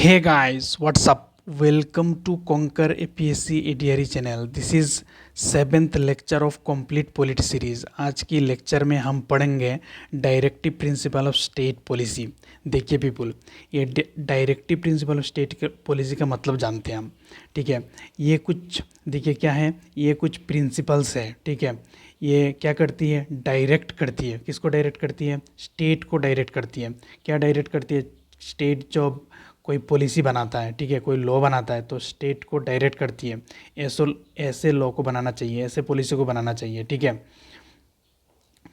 Hey guys, what's up? Welcome to Conquer APSC ADRE channel. This is 7th lecture of complete polity series. आज की lecture में हम पढ़ेंगे directive principle of state policy. देखिए people, ये directive principle of state policy का मतलब जानते हैं हम, ठीक है। ये कुछ देखिए क्या है, ये कुछ प्रिंसिपल्स है, ठीक है। ये क्या करती है, डायरेक्ट करती है। किसको डायरेक्ट करती है? स्टेट को डायरेक्ट करती है। क्या डायरेक्ट करती है? स्टेट जब कोई पॉलिसी बनाता है, ठीक है, कोई लॉ बनाता है तो स्टेट को डायरेक्ट करती है, ऐसे लॉ को बनाना चाहिए, ऐसे पॉलिसी को बनाना चाहिए, ठीक है।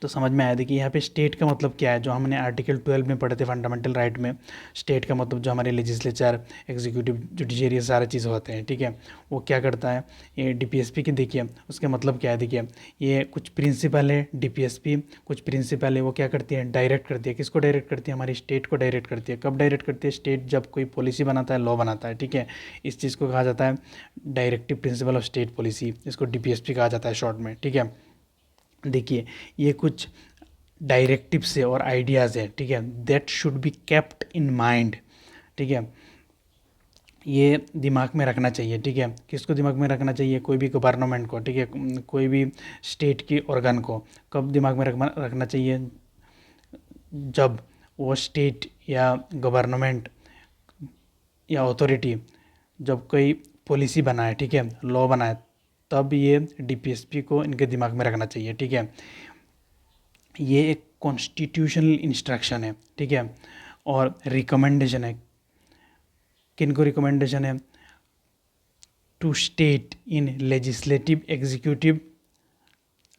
तो समझ में आया। देखिए यहाँ पे स्टेट का मतलब क्या है, जो हमने आर्टिकल 12 में पढ़े थे फंडामेंटल राइट में। स्टेट का मतलब जो हमारे लेजिस्लेचर, एग्जीक्यूटिव, जुडिशरी, ये सारे चीज़ होते हैं, ठीक है। वो क्या करता है, ये डीपीएसपी की देखिए उसका मतलब क्या है। देखिए ये कुछ प्रिंसिपल है, डीपीएसपी कुछ प्रिंसिपल है, वो क्या करती है, डायरेक्ट करती है। किसको डायरेक्ट करती है? हमारी स्टेट को डायरेक्ट करती है। कब डायरेक्ट करती है? स्टेट जब कोई पॉलिसी बनाता है, लॉ बनाता है, ठीक है। इस चीज़ को कहा जाता है directive principle of state policy, इसको डीपीएसपी कहा जाता है शॉर्ट में, ठीक है। देखिए ये कुछ डायरेक्टिव्स है और आइडियाज़ है, ठीक है, that should be kept in mind, ठीक है। ये दिमाग में रखना चाहिए, ठीक है। किसको दिमाग में रखना चाहिए? कोई भी गवर्नमेंट को, ठीक है, कोई भी स्टेट की ऑर्गन को। कब दिमाग में रखना चाहिए? जब वो स्टेट या गवर्नमेंट या अथॉरिटी जब कोई पॉलिसी बनाए, ठीक है, लॉ बनाए, तब ये डीपीएसपी को इनके दिमाग में रखना चाहिए, ठीक है। ये एक कॉन्स्टिट्यूशनल इंस्ट्रक्शन है, ठीक है, और रिकमेंडेशन है। किन को रिकमेंडेशन है? To state in legislative executive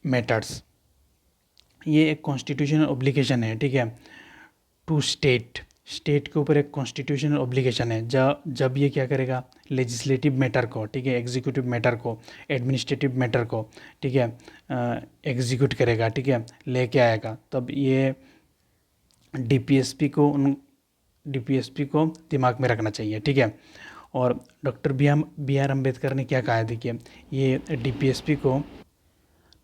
matters. ये एक कॉन्स्टिट्यूशनल ऑब्लिगेशन है, ठीक है। टू स्टेट के ऊपर एक कॉन्स्टिट्यूशनल ऑब्लिगेशन है। जब ये क्या करेगा, लेजिस्लेटिव मैटर को, ठीक है, एग्जीक्यूटिव मैटर को, एडमिनिस्ट्रेटिव मैटर को, ठीक है, एग्जीक्यूट करेगा, ठीक है, लेके आएगा, तब ये डीपीएसपी को दिमाग में रखना चाहिए, ठीक है। और डॉक्टर बी आर अम्बेडकर ने क्या कहा है? देखिए ये डीपीएसपी को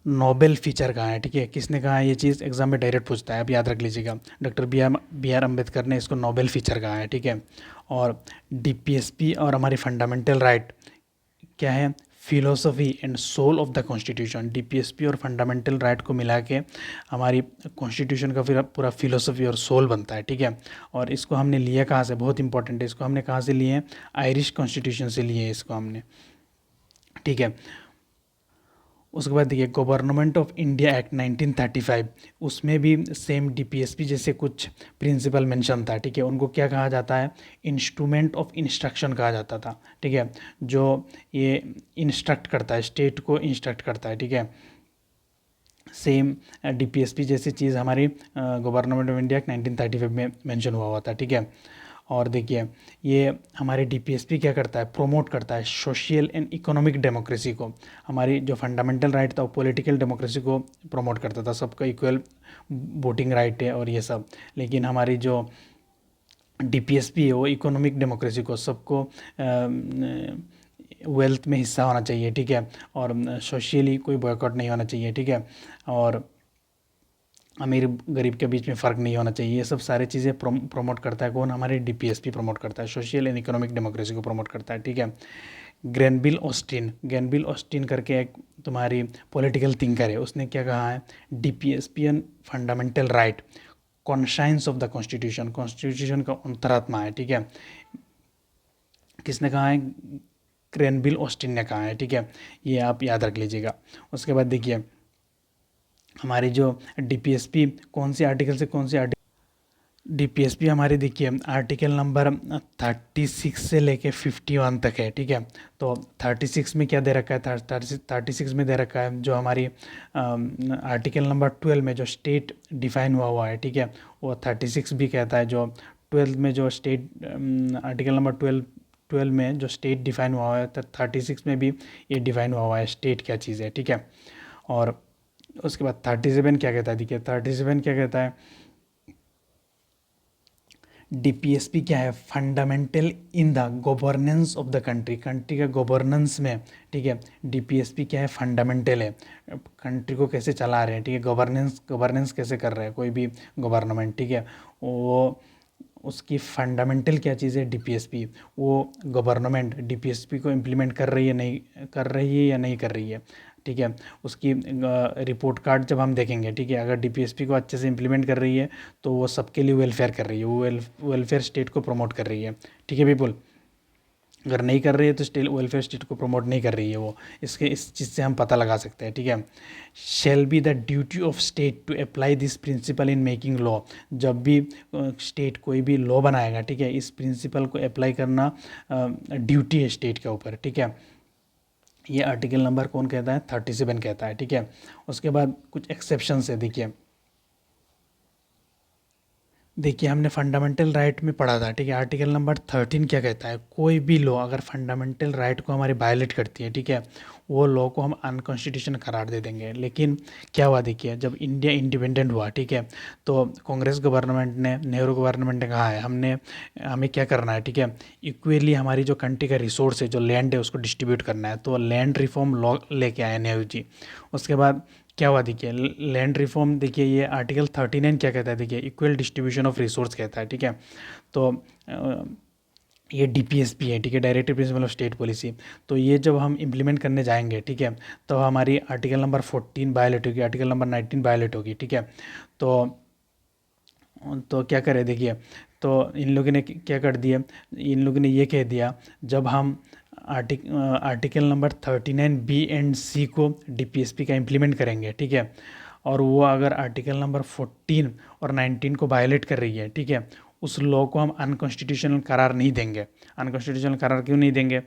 नोबेल फीचर कहा है, ठीक है। किसने कहा है ये चीज़? एग्जाम में डायरेक्ट पूछता है, आप याद रख लीजिएगा। डॉक्टर बी आर अम्बेडकर ने इसको नोबेल फीचर कहा है, ठीक है। और डीपीएसपी और हमारी फंडामेंटल राइट क्या है? Philosophy and soul of the constitution. DPSP और फंडामेंटल राइट को मिला के हमारी कॉन्स्टिट्यूशन का फिर पूरा फिलोसफी और सोल बनता है, ठीक है। और इसको हमने लिया कहाँ से? बहुत इंपॉर्टेंट है। इसको हमने कहाँ से लिए हैं? आयरिश कॉन्स्टिट्यूशन से लिए इसको हमने, ठीक है। उसके बाद देखिए गवर्नमेंट ऑफ इंडिया एक्ट 1935, उसमें भी सेम डीपीएसपी जैसे कुछ प्रिंसिपल मेंशन था, ठीक है। उनको क्या कहा जाता है? इंस्ट्रूमेंट ऑफ इंस्ट्रक्शन कहा जाता था, ठीक है, जो ये इंस्ट्रक्ट करता है, स्टेट को इंस्ट्रक्ट करता है, ठीक है। सेम डीपीएसपी जैसी चीज़ हमारी गवर्नमेंट ऑफ इंडिया एक्ट 1935 में मेंशन हुआ था, ठीक है। और देखिए ये हमारे डीपीएसपी क्या करता है? प्रोमोट करता है सोशल एंड इकोनॉमिक डेमोक्रेसी को। हमारी जो फंडामेंटल राइट था वो पॉलिटिकल डेमोक्रेसी को प्रमोट करता था, सबका इक्वल वोटिंग राइट है और ये सब। लेकिन हमारी जो डीपीएसपी है वो इकोनॉमिक डेमोक्रेसी को, सबको वेल्थ में हिस्सा होना चाहिए, ठीक है, और सोशली कोई बॉयकॉट नहीं होना चाहिए, ठीक है, और अमीर गरीब के बीच में फ़र्क नहीं होना चाहिए। ये सब सारी चीज़ें प्रमोट करता है कौन? हमारे डीपीएसपी प्रमोट करता है, सोशल एंड इकोनॉमिक डेमोक्रेसी को प्रमोट करता है, ठीक है। ग्रेनबिल ऑस्टिन करके एक तुम्हारी पॉलिटिकल थिंकर है, उसने क्या कहा है? DPSP fundamental right conscience of the constitution, constitution का अंतरात्मा है, ठीक है। किसने कहा है? ग्रेनबिल ऑस्टिन ने कहा है, ठीक है। ये आप याद रख लीजिएगा। उसके बाद देखिए हमारी जो डीपीएसपी कौन सी आर्टिकल से कौन सी आर्टिकल, डीपीएसपी हमारी देखिए आर्टिकल नंबर 36 से लेके 51 तक है, ठीक है। तो 36 में क्या दे रखा है? 36 में दे रखा है जो हमारी आर्टिकल नंबर 12 में जो स्टेट डिफाइन हुआ है, ठीक है, वो 36 भी कहता है। जो 12 में जो स्टेट आर्टिकल नंबर 12 में जो स्टेट डिफाइन हुआ है, तो 36 में भी ये डिफाइन हुआ है स्टेट क्या चीज़ है, ठीक है। और उसके बाद 37 क्या कहता है? देखिए 37 क्या कहता है? डीपीएसपी क्या है? Fundamental in the governance of the country, country का गवर्नेंस में, ठीक है, डीपीएसपी क्या है? फंडामेंटल है। कंट्री को कैसे चला रहे हैं, ठीक है, गवर्नेंस कैसे कर रहे हैं कोई भी गवर्नमेंट, ठीक है, वो उसकी फंडामेंटल क्या चीज़ है, डीपीएसपी, वो गवर्नमेंट डीपीएसपी को इम्प्लीमेंट कर रही है नहीं कर रही है या नहीं कर रही है, ठीक है। उसकी रिपोर्ट कार्ड जब हम देखेंगे, ठीक है, अगर डीपीएसपी को अच्छे से इम्प्लीमेंट कर रही है तो वो सबके लिए वेलफेयर कर रही है, वो वेलफेयर स्टेट को प्रमोट कर रही है, ठीक है पीपल। अगर नहीं कर रही है तो स्टेट वेलफेयर स्टेट को प्रमोट नहीं कर रही है वो, इस चीज़ से हम पता लगा सकते हैं, ठीक है। Shall be the duty of state to apply this principle in making law, जब भी स्टेट कोई भी लॉ बनाएगा, ठीक है, इस प्रिंसिपल को अप्लाई करना ड्यूटी है स्टेट के ऊपर, ठीक है। ये आर्टिकल नंबर कौन कहता है, 37 कहता है, ठीक है। उसके बाद कुछ एक्सेप्शंस है, देखिए हमने फंडामेंटल राइट में पढ़ा था, ठीक है। आर्टिकल नंबर 13 क्या कहता है, कोई भी लॉ अगर फंडामेंटल राइट को हमारे वायलेट करती है, ठीक है, वो लॉ को हम अनकॉन्स्टिट्यूशनल करार दे देंगे। लेकिन क्या हुआ, देखिए जब इंडिया इंडिपेंडेंट हुआ, ठीक है, तो कांग्रेस गवर्नमेंट ने, नेहरू गवर्नमेंट ने कहा है हमें क्या करना है, ठीक है, इक्वली हमारी जो कंट्री का रिसोर्स है, जो लैंड है, उसको डिस्ट्रीब्यूट करना है। तो लैंड रिफॉर्म लॉ लेके आए नेहरू जी। उसके बाद क्या हुआ, देखिए लैंड रिफॉर्म, देखिए ये आर्टिकल 39 क्या कहता है, देखिए इक्वल डिस्ट्रीब्यूशन ऑफ रिसोर्स कहता है, ठीक है। तो ये डीपीएसपी है, ठीक है, directive principle of state policy. तो ये जब हम इम्प्लीमेंट करने जाएंगे, ठीक है, तो हमारी आर्टिकल नंबर 14 वायलेट होगी, आर्टिकल नंबर 19 वायलेट होगी, ठीक है। तो क्या करें, देखिए तो इन लोगों ने क्या कर दिया, इन लोगों ने ये कह दिया, जब हम आर्टिकल नंबर 39 बी एंड सी को डीपीएसपी का इम्प्लीमेंट करेंगे, ठीक है, और वो अगर आर्टिकल नंबर 14 और 19 को वायलेट कर रही है, ठीक है, उस लॉ को हम अनकॉन्स्टिट्यूशनल करार नहीं देंगे। अनकॉन्स्टिट्यूशनल करार क्यों नहीं देंगे,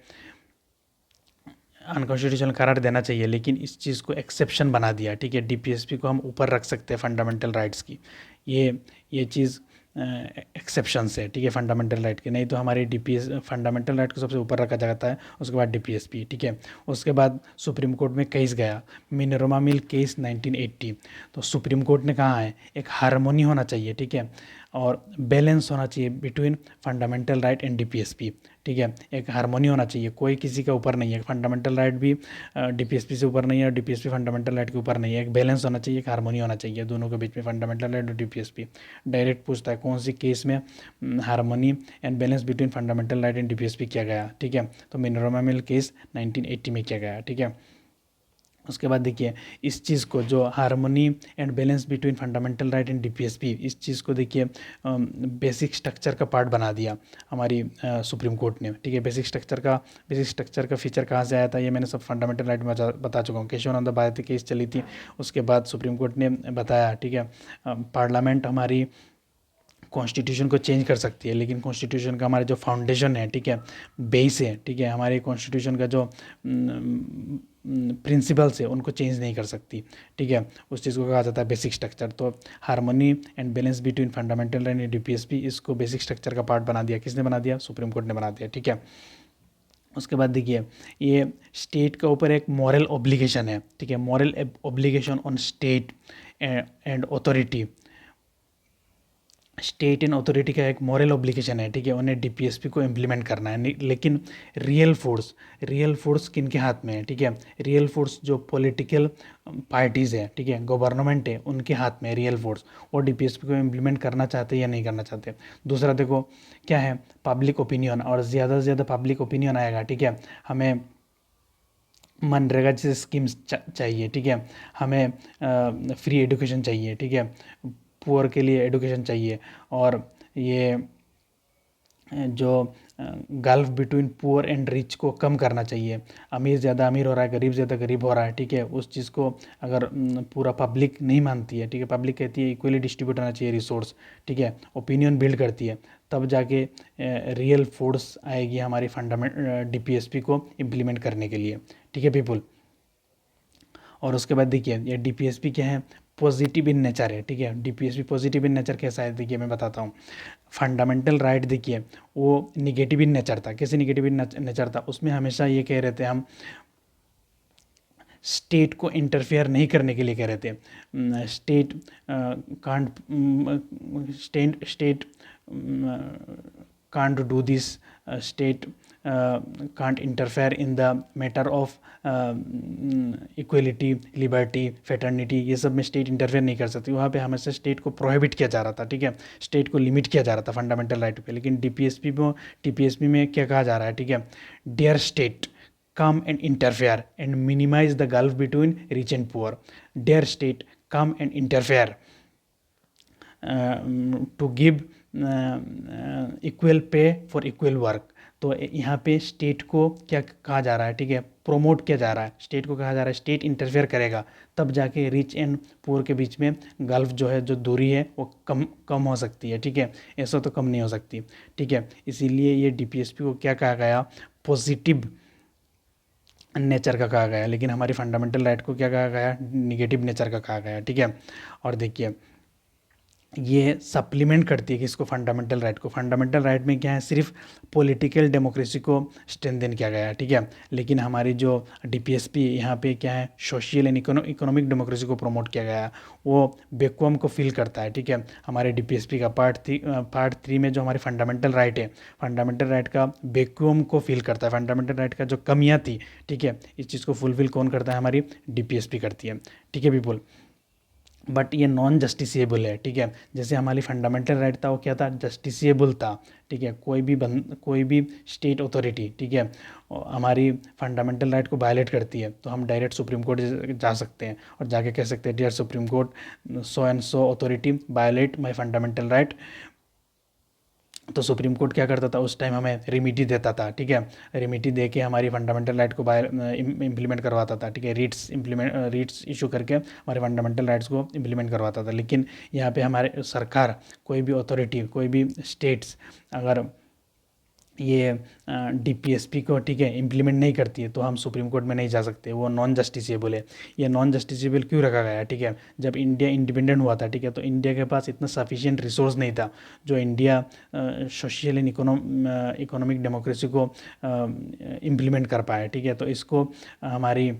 अनकॉन्स्टिट्यूशनल करार देना चाहिए, लेकिन इस चीज़ को एक्सेप्शन बना दिया, ठीक है। डीपीएसपी को हम ऊपर रख सकते हैं फंडामेंटल राइट्स की, ये चीज़ एक्सेप्शंस है, ठीक है, फंडामेंटल राइट के। नहीं तो हमारी डीपीएस फंडामेंटल राइट को सबसे ऊपर रखा जाता है, उसके बाद डीपीएसपी, ठीक है। उसके बाद सुप्रीम कोर्ट में केस गया, मिनर्वा मिल केस 1980। तो सुप्रीम कोर्ट ने कहा है एक हारमोनी होना चाहिए, ठीक है, और बैलेंस होना चाहिए between fundamental right and DPSP, ठीक है, एक हारमोनी होना चाहिए, कोई किसी का ऊपर नहीं है, फंडामेंटल राइट भी डीपीएसपी से ऊपर नहीं है और डीपीएसपी फंडामेंटल राइट के ऊपर नहीं है, एक बैलेंस होना चाहिए, एक हारमोनी होना चाहिए दोनों के बीच में, फंडामेंटल राइट और डीपीएसपी। डायरेक्ट पूछता है कौन सी केस में harmony and balance between fundamental right and DPSP किया गया, ठीक है, तो मिनर्वा मिल केस 1980 में किया गया, ठीक है। उसके बाद देखिए इस चीज़ को, जो harmony and balance between fundamental right and DPSP, इस चीज़ को देखिए बेसिक स्ट्रक्चर का पार्ट बना दिया हमारी सुप्रीम कोर्ट ने, ठीक है। बेसिक स्ट्रक्चर का फीचर कहाँ से आया था, ये मैंने सब फंडामेंटल राइट में बता चुका हूँ। केशवानंद भारती केस चली थी, उसके बाद सुप्रीम कोर्ट ने बताया, ठीक है, पार्लियामेंट हमारी कॉन्स्टिट्यूशन को चेंज कर सकती है, लेकिन कॉन्स्टिट्यूशन का हमारा जो फाउंडेशन है, ठीक है, बेस है, ठीक है, हमारे कॉन्स्टिट्यूशन का जो प्रिंसिपल्स है उनको चेंज नहीं कर सकती, ठीक है। उस चीज़ को कहा जाता है बेसिक स्ट्रक्चर। तो harmony and balance between fundamental and DPSP, इसको बेसिक स्ट्रक्चर का पार्ट बना दिया, किसने बना दिया, सुप्रीम कोर्ट ने बना दिया, ठीक है। उसके बाद देखिए ये स्टेट के ऊपर एक मॉरल ऑब्लिगेशन है, ठीक है, moral obligation on state and authority, state and authority का एक मॉरल ऑब्लिगेशन है, ठीक है, उन्हें डीपीएसपी को इम्प्लीमेंट करना है। लेकिन रियल फोर्स किन के हाथ में है, ठीक है, रियल फोर्स जो पॉलिटिकल पार्टीज़ है, ठीक है, गवर्नमेंट है, उनके हाथ में है रियल फोर्स, और डीपीएसपी को इम्प्लीमेंट करना चाहते हैं या नहीं करना चाहते। दूसरा देखो क्या है, पब्लिक ओपिनियन, और ज़्यादा से ज़्यादा पब्लिक ओपिनियन आएगा, ठीक है, हमें मनरेगा जैसे स्कीम्स चाहिए, ठीक है, हमें फ्री एजुकेशन चाहिए, ठीक है, पुअर के लिए एजुकेशन चाहिए, और ये जो gulf between poor and rich को कम करना चाहिए, अमीर ज़्यादा अमीर हो रहा है, गरीब ज़्यादा गरीब हो रहा है, ठीक है, उस चीज़ को अगर पूरा पब्लिक नहीं मानती है, ठीक है, पब्लिक कहती है इक्वली डिस्ट्रीब्यूट होना चाहिए रिसोर्स, ठीक है, ओपिनियन बिल्ड करती है, तब जाके रियल फोर्स आएगी हमारी फंडामेंट डीपीएसपी को इम्प्लीमेंट करने के लिए, ठीक है पीपल। और उसके बाद देखिए ये डीपीएसपी क्या है, पॉजिटिव इन नेचर है, ठीक है। डीपीएसपी पॉजिटिव इन नेचर कैसा है, देखिए मैं बताता हूँ। फंडामेंटल राइट देखिए वो निगेटिव इन नेचर था, कैसे निगेटिव इन नेचर था, उसमें हमेशा ये कह रहे थे हम स्टेट को इंटरफेयर नहीं करने के लिए कह रहे थे, state can't state can't do this, state can't interfere in the matter of equality, liberty, fraternity, ये सब में स्टेट इंटरफेयर नहीं कर सकती। वहाँ पे हमेशा स्टेट को प्रोहिबिट किया जा रहा था, ठीक है, स्टेट को लिमिट किया जा रहा था फंडामेंटल राइट पे। लेकिन टीपीएसपी में क्या कहा जा रहा है, ठीक है, dear state come and interfere and minimize the gulf between rich and poor. Dear state, come and interfere to give equal pay for equal work. तो यहाँ पे स्टेट को क्या कहा जा रहा है, ठीक है, प्रोमोट किया जा रहा है, स्टेट को कहा जा रहा है स्टेट इंटरफेयर करेगा तब जाके रिच एंड पुअर के बीच में गल्फ जो है, जो दूरी है वो कम हो सकती है, ठीक है, ऐसा तो कम नहीं हो सकती, ठीक है। इसीलिए ये डीपीएसपी को क्या कहा गया, पॉजिटिव नेचर का कहा गया। लेकिन हमारी फंडामेंटल राइट को क्या कहा गया, निगेटिव नेचर का कहा गया, ठीक है। और देखिए ये सप्लीमेंट करती है कि इसको फंडामेंटल राइट को, फंडामेंटल राइट में क्या है, सिर्फ पॉलिटिकल डेमोक्रेसी को स्ट्रेंथन किया गया है, ठीक है। लेकिन हमारी जो डीपीएसपी यहाँ पे क्या है, सोशल एंड इकोनॉमिक डेमोक्रेसी को प्रमोट किया गया है, वो वैक्यूम को फिल करता है, ठीक है। हमारे डीपीएसपी का पार्ट 3 में जो हमारी फंडामेंटल राइट है, फंडामेंटल राइट का वैक्यूम को फिल करता है, फंडामेंटल राइट का जो कमियाँ थी, ठीक है, इस चीज़ को फुलफिल कौन करता है, हमारी डीपीएसपी करती है, ठीक है पीपल। बट ये नॉन जस्टिसिएबल है, ठीक है। जैसे हमारी फंडामेंटल राइट था वो क्या था, जस्टिसिएबल था, ठीक है। कोई भी स्टेट अथॉरिटी, ठीक है, हमारी फंडामेंटल राइट को वायलेट करती है तो हम डायरेक्ट सुप्रीम कोर्ट जा सकते हैं और जाके कह सकते हैं, dear Supreme Court, so and so authority violate my fundamental right. तो सुप्रीम कोर्ट क्या करता था उस टाइम, हमें रिमिटी देता था, ठीक है, रिमिटी दे के हमारी फंडामेंटल राइट को इम्प्लीमेंट करवाता था, ठीक है, रीट्स इशू करके हमारे फंडामेंटल राइट्स को इम्प्लीमेंट करवाता था। लेकिन यहाँ पे हमारे सरकार, कोई भी अथॉरिटी, कोई भी स्टेट्स अगर ये डीपीएसपी को, ठीक है, इम्प्लीमेंट नहीं करती है तो हम सुप्रीम कोर्ट में नहीं जा सकते, वो नॉन जस्टिसिएबल है। ये नॉन जस्टिसिएबल क्यों रखा गया है, ठीक है, जब इंडिया इंडिपेंडेंट हुआ था, ठीक है, तो इंडिया के पास इतना सफिशिएंट रिसोर्स नहीं था जो India social and economic democracy को इम्प्लीमेंट कर पाए, ठीक है। तो इसको हमारी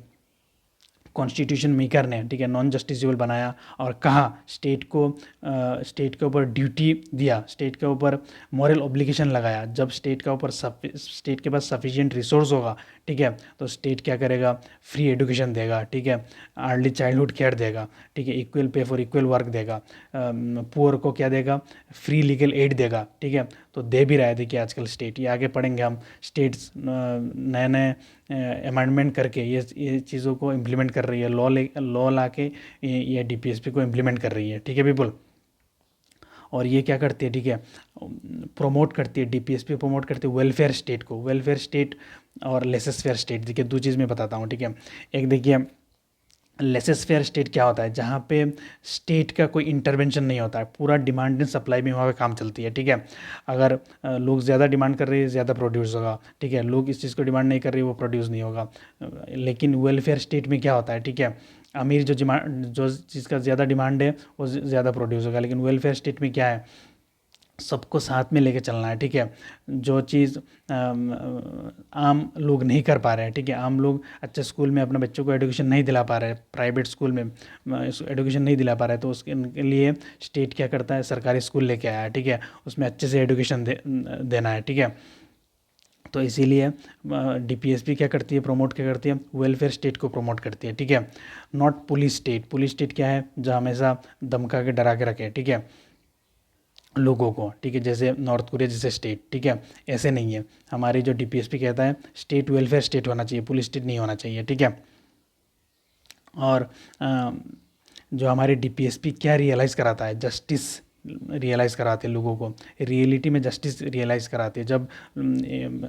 कॉन्स्टिट्यूशन मेकर ने, ठीक है, नॉन जस्टिसेबल बनाया और कहा स्टेट के ऊपर ड्यूटी दिया, स्टेट के ऊपर मॉरल ऑब्लिगेशन लगाया। जब स्टेट के पास सफिशिएंट रिसोर्स होगा, ठीक है, तो स्टेट क्या करेगा, फ्री एजुकेशन देगा, ठीक है, अर्ली चाइल्डहुड केयर देगा, ठीक है, equal pay for equal work देगा, पुअर को क्या देगा, फ्री लीगल एड देगा, ठीक है। तो दे भी रहा है, देखिए आजकल स्टेट, ये आगे पढ़ेंगे हम, स्टेट्स नए नए अमेंडमेंट करके ये चीज़ों को इम्प्लीमेंट कर रही है, लॉ ला के ये डीपीएसपी को इम्प्लीमेंट कर रही है, ठीक है पीपल। और ये क्या करती है, ठीक है, प्रमोट करती है, डीपीएसपी प्रमोट करती है वेलफेयर स्टेट को, वेलफेयर स्टेट और लेसेस फेयर स्टेट। देखिए दो चीज़ मैं बताता हूँ, ठीक है। एक देखिए लेसेस फेयर स्टेट क्या होता है, जहाँ पे स्टेट का कोई इंटरवेंशन नहीं होता है, पूरा डिमांड एंड सप्लाई में वहाँ पे काम चलती है, ठीक है। अगर लोग ज़्यादा डिमांड कर रहे हैं ज़्यादा प्रोड्यूस होगा, ठीक है, लोग इस चीज़ को डिमांड नहीं कर रहे वो प्रोड्यूस नहीं होगा। लेकिन वेलफेयर स्टेट में क्या होता है, ठीक है, अमीर जो चीज़ का ज़्यादा डिमांड है वो ज़्यादा प्रोड्यूस होगा। लेकिन वेलफेयर स्टेट में क्या है, सबको साथ में लेके चलना है, ठीक है। जो चीज़ आम लोग नहीं कर पा रहे हैं, ठीक है, आम लोग अच्छे स्कूल में अपने बच्चों को एजुकेशन नहीं दिला पा रहे हैं, प्राइवेट स्कूल में एजुकेशन नहीं दिला पा रहे हैं, तो उसके लिए स्टेट क्या करता है, सरकारी स्कूल लेके आया है, ठीक है, उसमें अच्छे से एजुकेशन देना है, ठीक है। तो इसीलिए डीपीएसपी क्या करती है, प्रमोट क्या करती है, वेलफेयर स्टेट को प्रमोट करती है, ठीक है। Not police state, police state क्या है, जो हमेशा धमका के डरा के रखे, ठीक है, लोगों को, ठीक है, जैसे नॉर्थ कोरिया जैसे स्टेट, ठीक है, ऐसे नहीं है। हमारी जो डीपीएसपी कहता है स्टेट वेलफेयर स्टेट होना चाहिए, पुलिस स्टेट नहीं होना चाहिए, ठीक है। और जो हमारे डीपीएसपी क्या रियलाइज़ कराता है, जस्टिस रियलाइज़ कराते हैं लोगों को, रियलिटी में जस्टिस रियलाइज़ कराते हैं। जब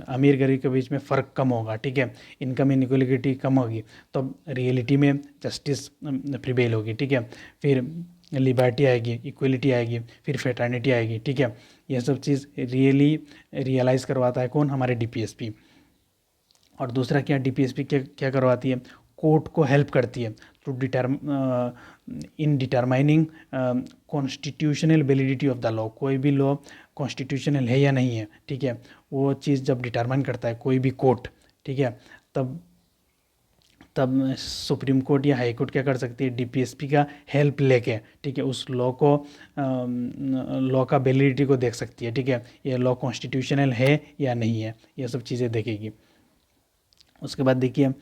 अमीर गरीब के बीच में फ़र्क कम होगा, ठीक है, इनकम इनइक्वालिटी कम होगी, तब रियलिटी में जस्टिस प्रिवेल होगी, ठीक है, फिर लिबर्टी आएगी, इक्वलिटी आएगी, फिर फेटर्निटी आएगी, ठीक है। यह सब चीज़ रियलाइज़ करवाता है कौन, हमारे डीपीएसपी। और दूसरा क्या, डीपीएसपी क्या करवाती है, कोर्ट को हेल्प करती है to in determining constitutional validity of the law. कोई भी लॉ कॉन्स्टिट्यूशनल है या नहीं है, ठीक है, वो चीज़ जब डिटरमाइन करता है कोई भी कोर्ट, ठीक है, तब सुप्रीम कोर्ट या हाई कोर्ट क्या कर सकती है, डीपीएसपी का हेल्प लेके, ठीक है, उस लॉ का वैलिडिटी को देख सकती है, ठीक है, ये लॉ कॉन्स्टिट्यूशनल है या नहीं है, ये सब चीज़ें देखेगी। उसके बाद देखिए,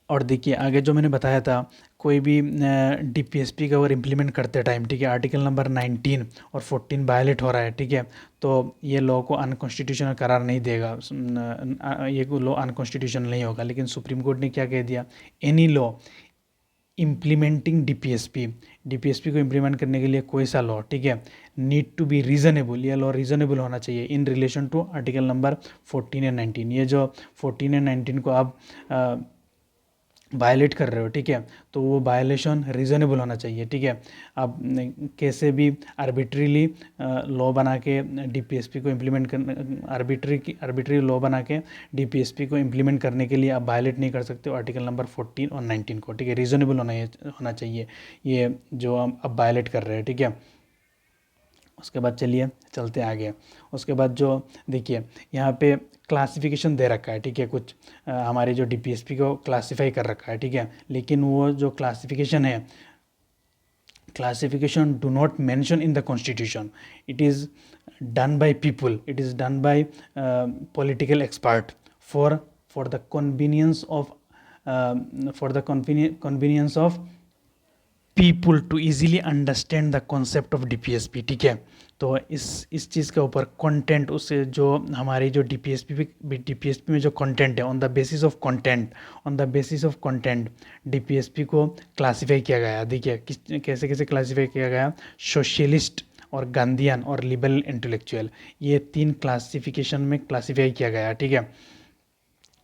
और देखिए आगे जो मैंने बताया था, कोई भी डीपीएसपी का अगर इम्प्लीमेंट करते टाइम, ठीक है, आर्टिकल नंबर 19 और 14 वायलेट हो रहा है, ठीक है, तो ये लॉ को अनकॉन्स्टिट्यूशनल करार नहीं देगा, ये लॉ अनकॉन्स्टिट्यूशनल नहीं होगा। लेकिन सुप्रीम कोर्ट ने क्या कह दिया, एनी लॉ इम्प्लीमेंटिंग डीपीएसपी को इम्प्लीमेंट करने के लिए कोई सा लॉ, ठीक है, नीड टू बी रीजनेबल, यह लॉ रीजनेबल होना चाहिए in relation to article number 14 and 19। ये जो 14 एंड 19 को आप वायलेट कर रहे हो, ठीक है, तो वो वायलेशन रीज़नेबल होना चाहिए, ठीक है। अब कैसे भी आर्बिट्रीली लॉ बना के डीपीएसपी को इम्प्लीमेंट करने, आर्बिट्री लॉ बना के डीपीएसपी को इम्प्लीमेंट करने के लिए आप वायलेट नहीं कर सकते हो आर्टिकल नंबर 14 और 19 को, ठीक है, रीज़नेबल होना चाहिए ये जो हम अब वायलेट कर रहे हैं, ठीक है। उसके बाद चलिए चलते आगे। उसके बाद जो देखिए यहाँ पे क्लासिफिकेशन दे रखा है, ठीक है, कुछ हमारे जो डीपीएसपी को क्लासिफाई कर रखा है, ठीक है, लेकिन वो जो क्लासिफिकेशन है, classification do not mention in the constitution, it is done by people, it is done by political expert for the convenience of convenience of people to easily understand the concept of DPSP, ठीक है। तो इस चीज़ के ऊपर content, उससे जो हमारी जो डीपीएसपी में जो कंटेंट है, on the basis of content DPSP को क्लासीफाई किया गया। देखिए कैसे कैसे क्लासीफाई किया गया, सोशलिस्ट और गांधीयन और लिबरल इंटेलेक्चुअल, ये 3 क्लासिफिकेशन में क्लासीफाई किया गया, ठीक है,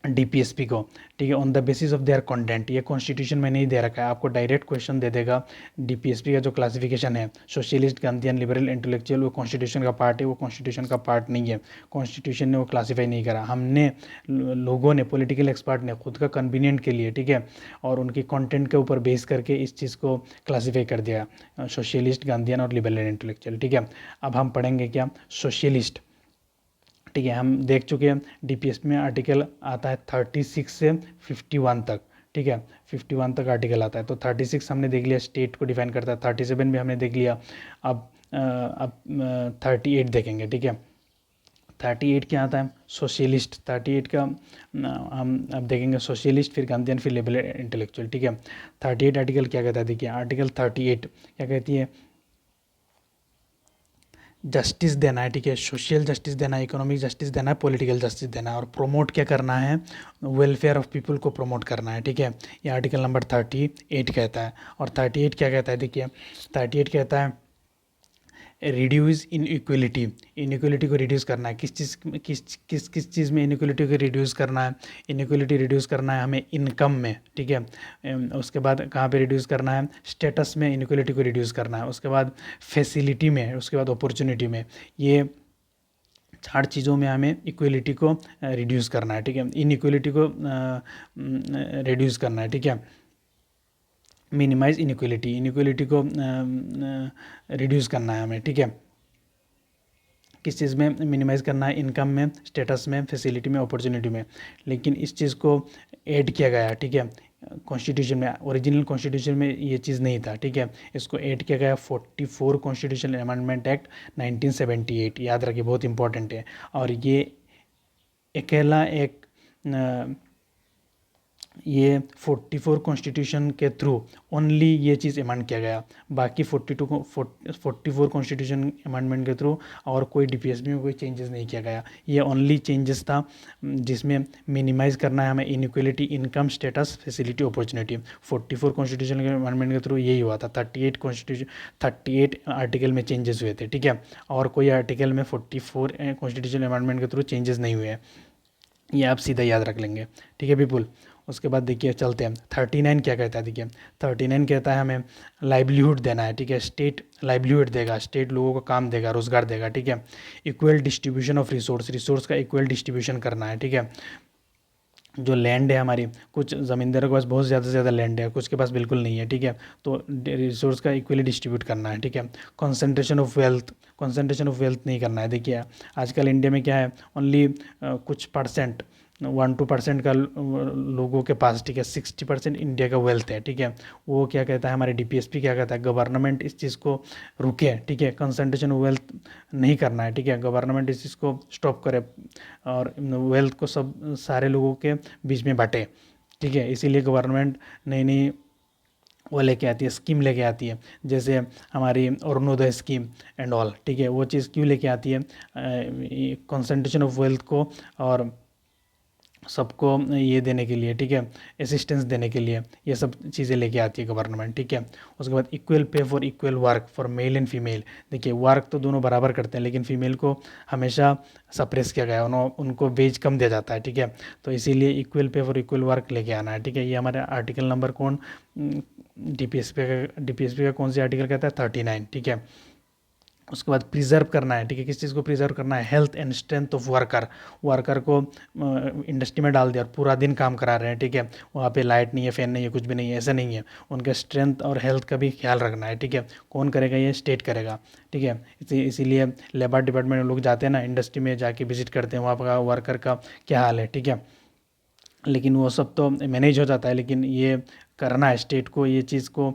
डीपीएसपी को, ठीक है, on the basis of their content. ये कॉन्स्टिट्यूशन में नहीं दे रखा है, आपको डायरेक्ट क्वेश्चन दे देगा। डीपीएसपी का जो क्लासिफिकेशन है, सोशलिस्ट, गांधीयन, लिबरल, इंटेलेक्चुअल, वो कॉन्स्टिट्यूशन का पार्ट है, वो कॉन्स्टिट्यूशन का पार्ट नहीं है, कॉन्स्टिट्यूशन ने वो क्लासीफाई नहीं करा। हमने लोगों ने, पॉलिटिकल एक्सपर्ट ने खुद का कन्वीनियंट के लिए, ठीक है, और उनकी कंटेंट के ऊपर बेस करके इस चीज़ को क्लासीफाई कर दिया, सोशलिस्ट, गांधीयन और लिबरल, इंटेलेक्चुअल, ठीक है। अब हम पढ़ेंगे क्या, सोशलिस्ट, ठीक है, हम देख चुके हैं डीपीएसपी में आर्टिकल आता है 36 से 51 तक, ठीक है, 51 तक आर्टिकल आता है। तो 36 हमने देख लिया, स्टेट को डिफाइन करता है, 37 भी हमने देख लिया। अब 38 देखेंगे, ठीक है। 38 क्या आता है, सोशलिस्ट। 38 का हम अब देखेंगे सोशलिस्ट, फिर गांधीयन, फिर लिबरल, इंटेलेक्चुअल, ठीक है। 38 आर्टिकल क्या कहता है, देखिए आर्टिकल 38 क्या कहती है, जस्टिस देना है, ठीक है, सोशल जस्टिस देना है, इकोनॉमिक जस्टिस देना है, पॉलिटिकल जस्टिस देना है, और प्रोमोट क्या करना है, वेलफेयर ऑफ पीपल को प्रमोट करना है, ठीक है। ये आर्टिकल नंबर 38 कहता है। और 38 क्या कहता है, देखिए 38 कहता है रिड्यूस इनइक्वलिटी, इनइक्वलिटी को रिड्यूस करना है। किस चीज़ में इनइक्वलिटी को रिड्यूस करना है, इनइक्वलिटी रिड्यूस करना है हमें इनकम में, ठीक है। उसके बाद कहाँ पे रिड्यूस करना है, स्टेटस में इनइक्वलिटी को रिड्यूस करना है। उसके बाद फैसिलिटी में, उसके बाद अपॉर्चुनिटी में, ये 4 चीज़ों में हमें इक्वलिटी को रिड्यूस करना है, ठीक है, इनइक्वलिटी को रिड्यूस करना है, ठीक है। मिनिमाइज इनइक्वलिटी, इनइक्वलिटी को रिड्यूस करना है हमें, ठीक है। किस चीज़ में मिनिमाइज़ करना है, इनकम में, स्टेटस में, फैसिलिटी में, अपॉर्चुनिटी में। लेकिन इस चीज़ को ऐड किया गया, ठीक है, कॉन्स्टिट्यूशन में। ओरिजिनल कॉन्स्टिट्यूशन में ये चीज़ नहीं था, ठीक है, इसको ऐड किया गया 44 कॉन्स्टिट्यूशनल अमेंडमेंट एक्ट 1978, याद रखिए, बहुत इंपॉर्टेंट है। और ये अकेला एक ये 44 कॉन्स्टिट्यूशन के थ्रू ओनली ये चीज़ अमेंड किया गया, बाकी 44 कॉन्स्टिट्यूशन अमेंडमेंट के थ्रू और कोई डीपीएसपी में कोई चेंजेस नहीं किया गया। ये ओनली चेंजेस था जिसमें मिनिमाइज़ करना है हमें inequality, income, status, facility, opportunity. 44 constitution के अमेंडमेंट के थ्रू यही हुआ था। 38 आर्टिकल में चेंजेस हुए थे, ठीक है, और कोई आर्टिकल में 44 कॉन्स्टिट्यूशन अमेंडमेंट के थ्रू चेंजेस नहीं हुए। ये आप सीधा याद रख लेंगे, ठीक है पीपुल। उसके बाद देखिए चलते हैं 39 क्या कहता है, देखिए 39 कहता है हमें लाइवलीहुड देना है, ठीक है, स्टेट लाइवलीहुड देगा, स्टेट लोगों को काम देगा, रोजगार देगा, ठीक है। इक्वल डिस्ट्रीब्यूशन ऑफ रिसोर्स का इक्वल डिस्ट्रीब्यूशन करना है, ठीक है। जो लैंड है हमारी, कुछ ज़मींदारों के पास बहुत ज़्यादा से ज़्यादा लैंड है, कुछ के पास बिल्कुल नहीं है, ठीक है, तो रिसोर्स का इक्वली डिस्ट्रीब्यूट करना है, ठीक है। कंसंट्रेशन ऑफ वेल्थ नहीं करना है। देखिए आजकल इंडिया में क्या है, ओनली कुछ परसेंट 1-2% का लोगों के पास, ठीक है, 60% इंडिया का वेल्थ है, ठीक है। वो क्या कहता है, हमारे डीपीएसपी क्या कहता है, गवर्नमेंट इस चीज़ को रुके, ठीक है, कंसंट्रेशन वेल्थ नहीं करना है, ठीक है, गवर्नमेंट इस चीज़ को स्टॉप करे और वेल्थ को सब सारे लोगों के बीच में बांटे, ठीक है। इसीलिए गवर्नमेंट नई नई वो लेके आती है, स्कीम लेके आती है, जैसे हमारी अरुणोदय स्कीम एंड ऑल, ठीक है। वो चीज़ क्यों लेके आती है, कंसंट्रेशन ऑफ वेल्थ को और सबको ये देने के लिए, ठीक है, असिस्टेंस देने के लिए ये सब चीज़ें लेके आती है गवर्नमेंट, ठीक है। उसके बाद equal pay for equal work for male and female. देखिए वर्क तो दोनों बराबर करते हैं, लेकिन फीमेल को हमेशा सप्रेस किया गया है, उनको वेज कम दिया जाता है, ठीक है। तो इसीलिए equal pay for equal work लेके आना है, ठीक है। ये हमारे आर्टिकल नंबर कौन डीपीएसपी का कौन सी आर्टिकल कहता है, 39, ठीक है। उसके बाद प्रिजर्व करना है, ठीक है, किस चीज़ को प्रिजर्व करना है, health and strength of worker को इंडस्ट्री में डाल दिया और पूरा दिन काम करा रहे हैं, ठीक है। वहाँ पे लाइट नहीं है, फैन नहीं है, कुछ भी नहीं है, ऐसा नहीं है। उनके स्ट्रेंथ और हेल्थ का भी ख्याल रखना है, ठीक है। कौन करेगा, ये स्टेट करेगा, ठीक है। इसीलिए लेबर डिपार्टमेंट में लोग जाते हैं ना, इंडस्ट्री में जाके विजिट करते हैं, वहाँ पर वर्कर का क्या हाल है, ठीक है। लेकिन वो सब तो मैनेज हो जाता है, लेकिन ये करना है स्टेट को, ये चीज़ को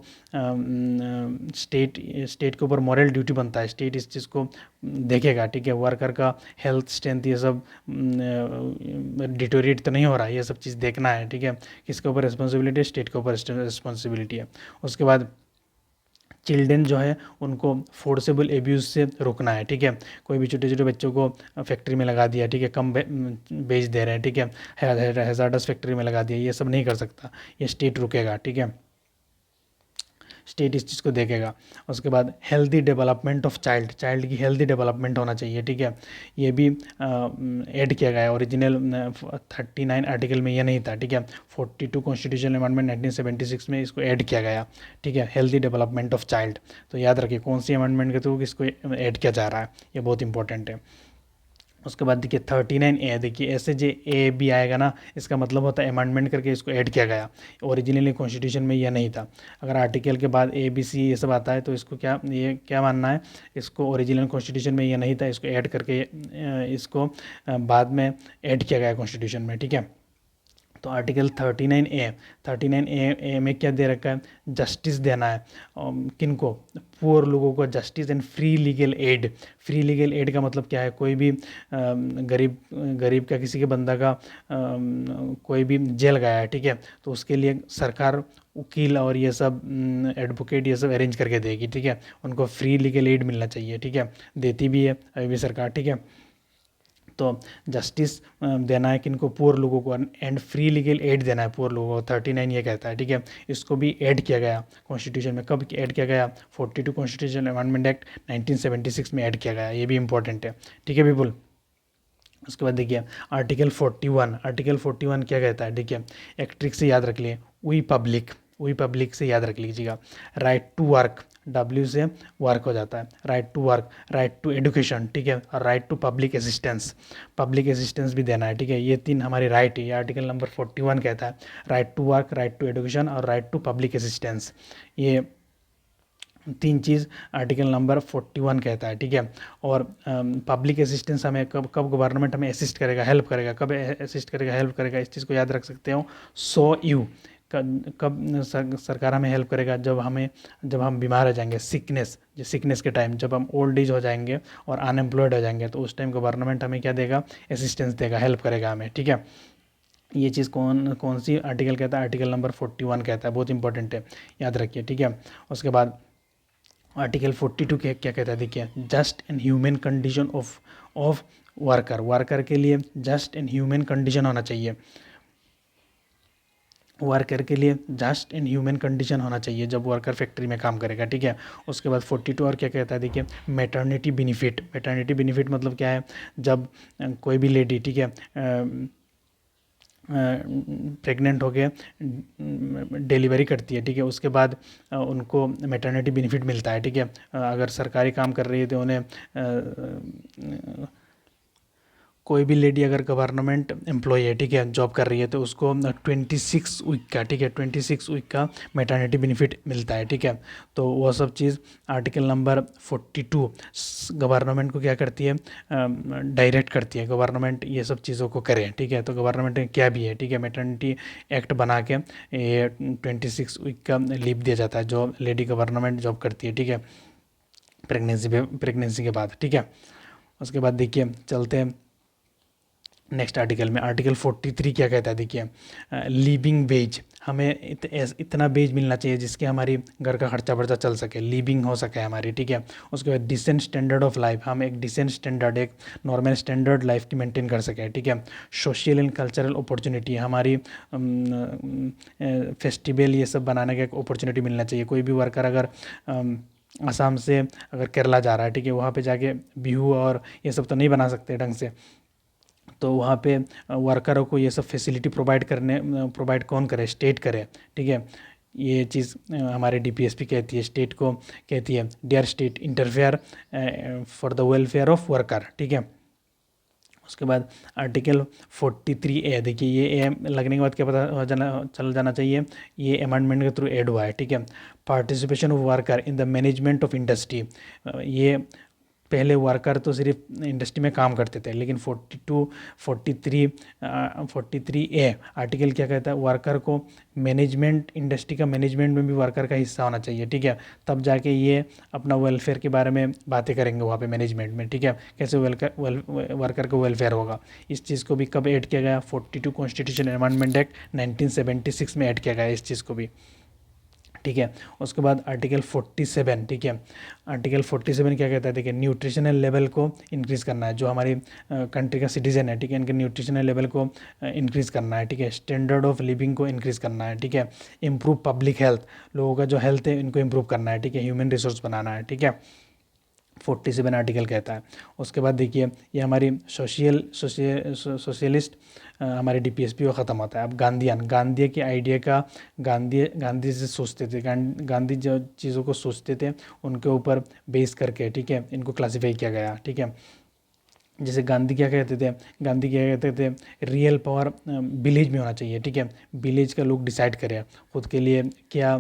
स्टेट के ऊपर मॉरल ड्यूटी बनता है, स्टेट इस चीज़ को देखेगा, ठीक है। वर्कर का हेल्थ स्ट्रेंथ ये सब डिटोरिएट तो नहीं हो रहा है, ये सब चीज़ देखना है, ठीक है। किसके ऊपर रिस्पॉन्सिबिलिटी है, स्टेट के ऊपर रिस्पॉन्सिबिलिटी है। उसके बाद चिल्ड्रेन जो है उनको फोर्सेबल एब्यूज़ से रोकना है, ठीक है। कोई भी छोटे छोटे बच्चों को फैक्ट्री में लगा दिया, ठीक है, कम बेच दे रहे हैं, ठीक है, हैजार्डस फैक्ट्री में लगा दिया, ये सब नहीं कर सकता, ये स्टेट रुकेगा, ठीक है, स्टेट इस चीज़ को देखेगा। उसके बाद हेल्दी डेवलपमेंट ऑफ चाइल्ड की हेल्दी डेवलपमेंट होना चाहिए, ठीक है। ये भी ऐड किया गया है, ओरिजिनल 39 आर्टिकल में ये नहीं था, ठीक है। 42 कॉन्स्टिट्यूशन अमेंडमेंट 1976 में इसको ऐड किया गया, ठीक है, हेल्दी डेवलपमेंट ऑफ चाइल्ड। तो याद रखिए कौन सी अमेंडमेंट के थ्रू इसको ऐड किया जा रहा है, ये बहुत इंपॉर्टेंट है। उसके बाद देखिए 39A, देखिए ऐसे जो ए बी आएगा ना, इसका मतलब होता है अमेंडमेंट करके इसको ऐड किया गया, ओरिजिनली कॉन्स्टिट्यूशन में यह नहीं था। अगर आर्टिकल के बाद ए बी सी ये सब आता है तो इसको क्या मानना है, इसको ओरिजिनल कॉन्स्टिट्यूशन में यह नहीं था, इसको ऐड करके इसको बाद में ऐड किया गया कॉन्स्टिट्यूशन में, ठीक है। तो आर्टिकल 39A में क्या दे रखा है, जस्टिस देना है, किनको, पुअर लोगों को justice and free legal aid. Free legal aid का मतलब क्या है, कोई भी गरीब का किसी के बंदा का कोई भी जेल गया है, ठीक है, तो उसके लिए सरकार वकील और ये सब एडवोकेट ये सब अरेंज करके देगी, ठीक है। उनको फ्री लीगल एड मिलना चाहिए, ठीक है, देती भी है अभी भी सरकार, ठीक है। तो जस्टिस देना है किनको, पुअर लोगों को, एंड फ्री लीगल एड देना है पुअर लोगों को, 39 ये कहता है, ठीक है। इसको भी ऐड किया गया कॉन्स्टिट्यूशन में, कब ऐड किया गया, 42 कॉन्स्टिट्यूशन अमेंडमेंट एक्ट 1976 में ऐड किया गया, ये भी इंपॉर्टेंट है, ठीक है पीपुल। उसके बाद देखिए आर्टिकल 41 क्या कहता है, ठीक है, एक ट्रिक से याद रख लिए, वी पब्लिक से याद रख लीजिएगा। राइट टू वर्क, डब्ल्यू से वर्क हो जाता है, right to work, right to education, ठीक है, और राइट टू पब्लिक असिस्टेंस भी देना है, ठीक है। ये तीन हमारी राइट है, ये आर्टिकल नंबर 41 कहता है, right to work, right to education और राइट टू पब्लिक असिस्टेंस। ये तीन चीज़ आर्टिकल नंबर 41 कहता है, ठीक है। और पब्लिक असिस्टेंस हमें कब कब गवर्नमेंट हमें असिस्ट करेगा, हेल्प करेगा, कब असिस्ट करेगा, हेल्प करेगा, इस चीज़ को याद रख सकते हो। कब सरकार हमें हेल्प करेगा, जब हम बीमार हो जाएंगे, सिकनेस के टाइम, जब हम ओल्ड एज हो जाएंगे और अनएम्प्लॉयड हो जाएंगे, तो उस टाइम गवर्नमेंट हमें क्या देगा, असिस्टेंस देगा, हेल्प करेगा हमें, ठीक है। ये चीज़ कौन कौन सी आर्टिकल कहता है, आर्टिकल नंबर 41 कहता है, बहुत इंपॉर्टेंट है, याद रखिए, ठीक है। उसके बाद आर्टिकल 42 क्या कहता है, देखिए, just and human condition of worker के लिए जस्ट एंड ह्यूमन कंडीशन होना चाहिए, वर्कर के लिए जस्ट एंड ह्यूमन कंडीशन होना चाहिए जब वर्कर फैक्ट्री में काम करेगा, ठीक है। उसके बाद 42 और क्या कहता है, देखिए, मैटरनिटी बेनिफिट मतलब क्या है, जब कोई भी लेडी, ठीक है, प्रेग्नेंट हो गए, डिलीवरी करती है, ठीक है, उसके बाद उनको मैटरनिटी बेनिफिट मिलता है, ठीक है। अगर सरकारी काम कर रही है तो उन्हें कोई भी लेडी अगर गवर्नमेंट एम्प्लॉय है, ठीक है, जॉब कर रही है, तो उसको 26 वीक का, ठीक है, 26 वीक का मैटरनिटी बेनिफिट मिलता है, ठीक है। तो वो सब चीज़ आर्टिकल नंबर 42 गवर्नमेंट को क्या करती है, डायरेक्ट करती है गवर्नमेंट ये सब चीज़ों को करे, ठीक है। तो गवर्नमेंट ने क्या भी है, ठीक है, मैटरनिटी एक्ट बना के ये 26 वीक का लीव दिया जाता है जो लेडी गवर्नमेंट जॉब करती है, ठीक है, प्रेगनेंसी के बाद, ठीक है। उसके बाद देखिए चलते हैं नेक्स्ट आर्टिकल में। आर्टिकल 43 क्या कहता है, देखिए लिविंग वेज, हमें इतना वेज मिलना चाहिए जिसके हमारी घर का खर्चा वर्चा चल सके, लिविंग हो सके हमारी, ठीक है। उसके बाद डिसेंट स्टैंडर्ड ऑफ लाइफ, हम एक डिसेंट स्टैंडर्ड, एक नॉर्मल स्टैंडर्ड लाइफ की मेंटेन कर सकें, ठीक है। सोशल एंड कल्चरल अपॉर्चुनिटी, हमारी फेस्टिवल ये सब बनाने का एक अपॉर्चुनिटी मिलना चाहिए। कोई भी वर्कर अगर असम से अगर केरला जा रहा है, ठीक है, वहाँ पे जाके बिहू और ये सब तो नहीं बना सकते ढंग से, तो वहाँ पे वर्करों को ये सब फैसिलिटी प्रोवाइड कौन करे, स्टेट करे, ठीक है। ये चीज़ हमारे डीपीएसपी कहती है, स्टेट को कहती है dear state interfere for the welfare of worker, ठीक है। उसके बाद आर्टिकल 43A, देखिए ये ए लगने के बाद क्या पता चल जाना चाहिए, ये अमेंडमेंट के थ्रू ऐड हुआ है, ठीक है। Participation of worker in the management of industry, ये पहले वर्कर तो सिर्फ इंडस्ट्री में काम करते थे, लेकिन 43A आर्टिकल क्या कहता है, वर्कर को मैनेजमेंट, इंडस्ट्री का मैनेजमेंट में भी वर्कर का हिस्सा होना चाहिए, ठीक है। तब जाके ये अपना वेलफेयर के बारे में बातें करेंगे वहाँ पे मैनेजमेंट में, ठीक है, कैसे वर्कर का वेलफेयर होगा। इस चीज़ को भी कब ऐड किया गया, 42 कॉन्स्टिट्यूशन अमेंडमेंट एक्ट 1976 में ऐड किया गया इस चीज़ को भी, ठीक है। उसके बाद आर्टिकल 47, ठीक है, आर्टिकल 47 क्या कहता है, देखिए न्यूट्रिशनल लेवल को इंक्रीज़ करना है, जो हमारी कंट्री का सिटीजन है, ठीक है, इनके न्यूट्रिशनल लेवल को इंक्रीज़ करना है, ठीक है। स्टैंडर्ड ऑफ लिविंग को इंक्रीज़ करना है, ठीक है। इम्प्रूव पब्लिक हेल्थ, लोगों का जो हेल्थ है इनको इम्प्रूव करना है, ठीक है। ह्यूमन रिसोर्स बनाना है, ठीक है, 47 आर्टिकल कहता है। उसके बाद देखिए ये हमारी सोशलिस्ट हमारे डीपीएसपी को ख़त्म होता है। अब गांधी के आइडिया का, गांधी से सोचते थे, गांधी जो चीज़ों को सोचते थे उनके ऊपर बेस करके, ठीक है, इनको क्लासीफाई किया गया, ठीक है। जैसे गांधी क्या कहते थे, रियल पावर विलेज में होना चाहिए, ठीक है। विलेज का लोग डिसाइड करें खुद के लिए क्या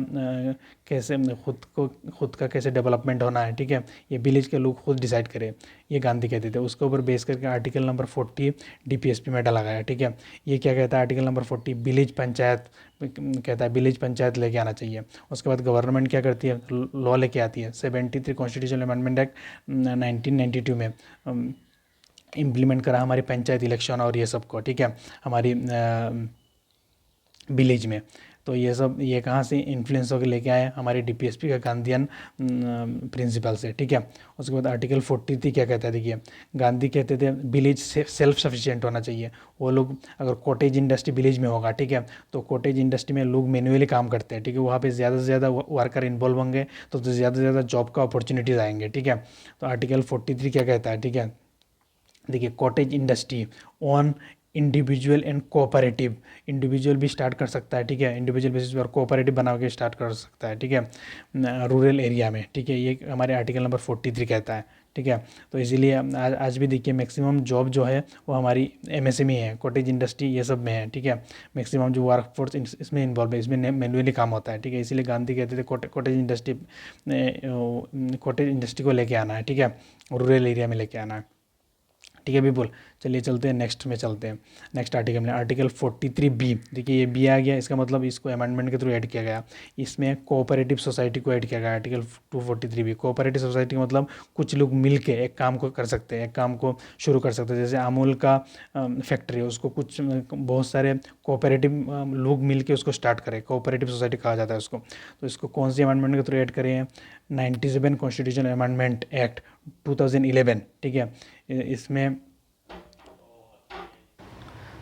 कैसे खुद का कैसे डेवलपमेंट होना है, ठीक है, ये विलेज के लोग खुद डिसाइड करें, ये गांधी कहते थे। उसके ऊपर बेस करके आर्टिकल नंबर 40 डीपीएसपी में डाला गया, ठीक है। ये क्या कहता है, आर्टिकल नंबर 40 विलेज पंचायत कहता है, विलेज पंचायत लेके आना चाहिए। उसके बाद गवर्नमेंट क्या करती है, लॉ लेके आती है, 73 कॉन्स्टिट्यूशनल अमेंडमेंट एक्ट 1992 में इम्प्लीमेंट करा हमारी पंचायत इलेक्शन और ये सब को, ठीक है, हमारी विलेज में। तो ये सब ये कहाँ से इन्फ्लुएंस होकर लेके आए, हमारे डीपीएसपी का गांधीयन प्रिंसिपल से, ठीक है। उसके बाद आर्टिकल 43 क्या कहता है, देखिए गांधी कहते थे विलेज से सेल्फ सफिशिएंट होना चाहिए। वो लोग अगर कॉटेज इंडस्ट्री विलेज में होगा, ठीक है, तो कॉटेज इंडस्ट्री में लोग मैन्युअली काम करते हैं, ठीक है, वहाँ पे ज़्यादा से ज़्यादा वर्कर इन्वॉल्व होंगे तो ज़्यादा से ज़्यादा जॉब का अपॉर्चुनिटीज़ आएंगे, ठीक है। तो आर्टिकल 43 क्या कहता है, ठीक है, देखिए cottage industry on individual and cooperative, individual भी स्टार्ट कर सकता है, ठीक है, इंडिविजुअल बेसिस पर कोऑपरेटिव बना के स्टार्ट कर सकता है, ठीक है, रूरल एरिया में, ठीक है, ये हमारे आर्टिकल नंबर 43 कहता है, ठीक है। तो इसीलिए आज भी देखिए मैक्सिमम जॉब जो है वो हमारी एमएसएमई है, कॉटेज इंडस्ट्री ये सब में है, ठीक है। मैक्सिमम जो वर्क फोर्स इसमें इन्वॉल्व है, इसमें मैनुअली काम होता है, ठीक है। इसीलिए गांधी कहते थे कॉटेज इंडस्ट्री को लेके आना है, ठीक है, रूरल एरिया में लेके आना है, ठीक है पीपल। चलिए चलते हैं नेक्स्ट में, चलते हैं नेक्स्ट आर्टिकल में। आर्टिकल 43B, देखिए ये बी आ गया, इसका मतलब इसको अमेंडमेंट के थ्रू ऐड किया गया। इसमें कोऑपरेटिव सोसाइटी को ऐड किया गया, आर्टिकल 243B। कोऑपरेटिव सोसाइटी का मतलब कुछ लोग मिल के एक काम को कर सकते हैं, एक काम को शुरू कर सकते हैं। जैसे अमूल का फैक्ट्री है, उसको कुछ बहुत सारे कोऑपरेटिव लोग मिल के उसको स्टार्ट करें, कोऑपरेटिव सोसाइटी कहा जाता है उसको। तो इसको कौन सी अमेंडमेंट के थ्रू ऐड करें हैं, 97 कॉन्स्टिट्यूशन अमेंडमेंट एक्ट 2011, ठीक है। इसमें